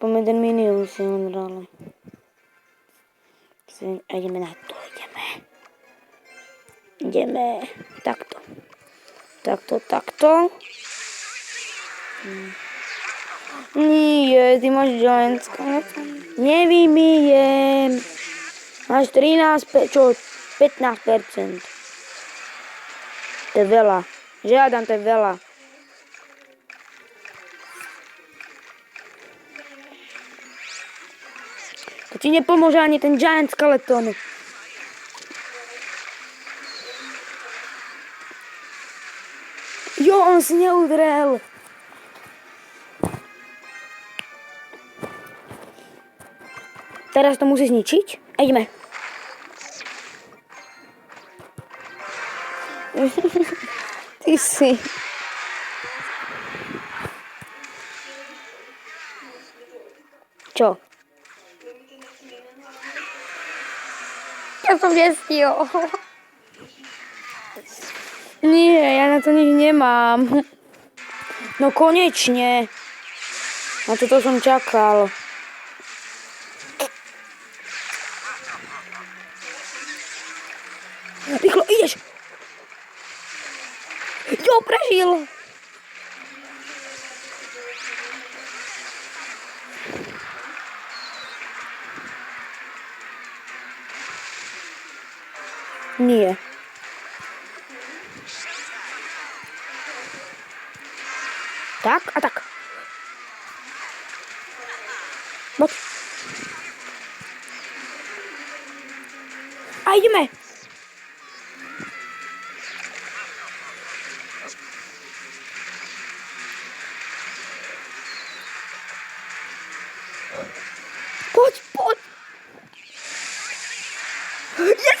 aspoň jeden minion si on dal. A ideme na to, ideme. Takto. Nie, ty máš giant skeleton. Nevybijem. Máš 15%. To je veľa. Žiadam, to je veľa. To ti nepomôže ani ten giant skeleton. Jo, on si neudrel. Teraz to musí zničiť. A ideme. Ty si. Čo? Ja som nestihol. Nie, ja na to nič nemám. No konečne. Na toto som čakal. Rýchlo, ideš! Jo, prežil! Nie. Tak a tak. Moc. A ideme! Poď! Yes!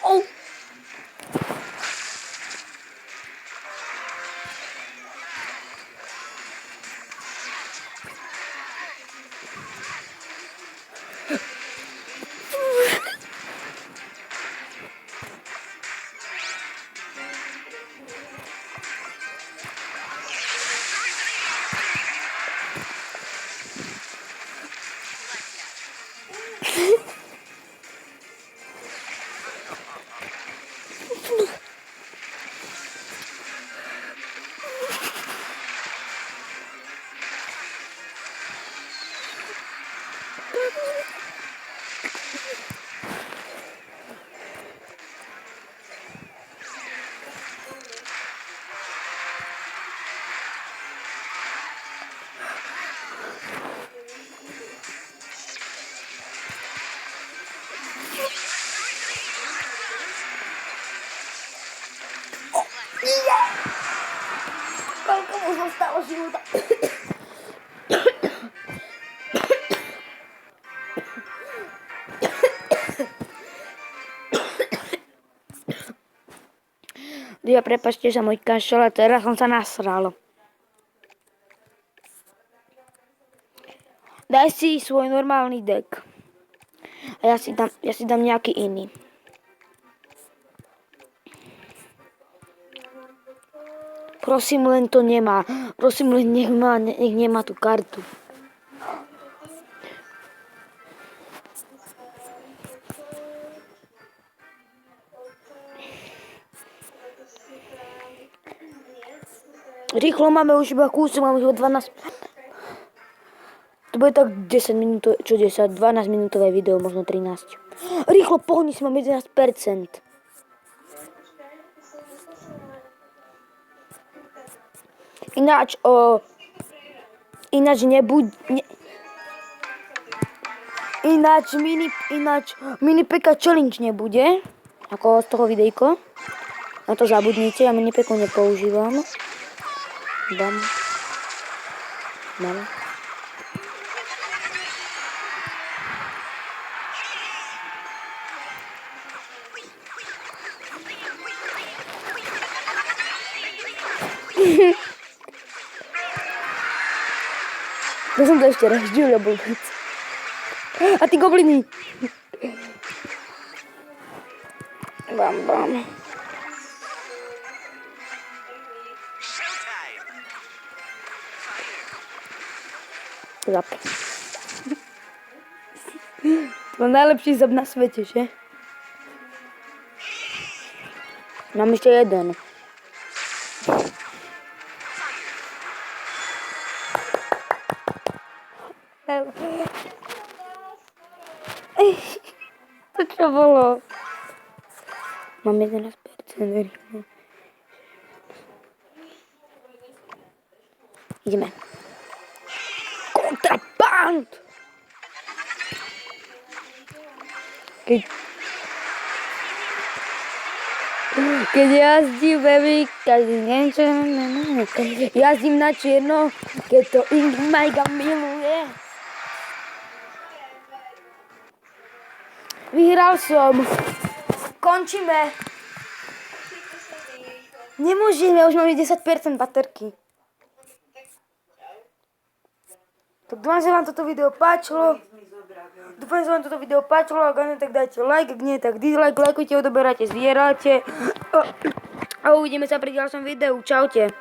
Oh! Koľko mu zostalo života? Ja prepáčte za môj kašel, a teraz som sa nasral. Daj si svoj normálny deck. A ja si dám nejaký iný. Prosím, len to nemá. Prosím, len nech nemá tú kartu. Rýchlo, máme už iba kúsok, máme už 12. To bude tak 10 minút, čo 10, 12 minútové video, možno 13. Rýchlo, pohni si, mám 11%. Ináč mini peka challenge nebude, ako z toho videjko. Na to zabudnite, ja mini peku nepoužívam. Dám. To som to ešte raz, Julia blbec. A ty gobliny. Bam, bam. Zap. To je najlepší zap na svete, že? Mám ešte jeden. To čo bolo? Mám 11%. Ideme. Kontraband! Keď jazdím, baby, každý deň, čo jazdím na čierno, keď to Majka miluje. Vyhral som. Končíme. Nemôžeme, už máme 10% baterky. Tak dúfam, že vám toto video páčilo. Ak nie, tak dajte like, ak nie, tak dislike, lajkujte, odoberáte, zdieľajte. A uvidíme sa pri ďalšom videu. Čaute.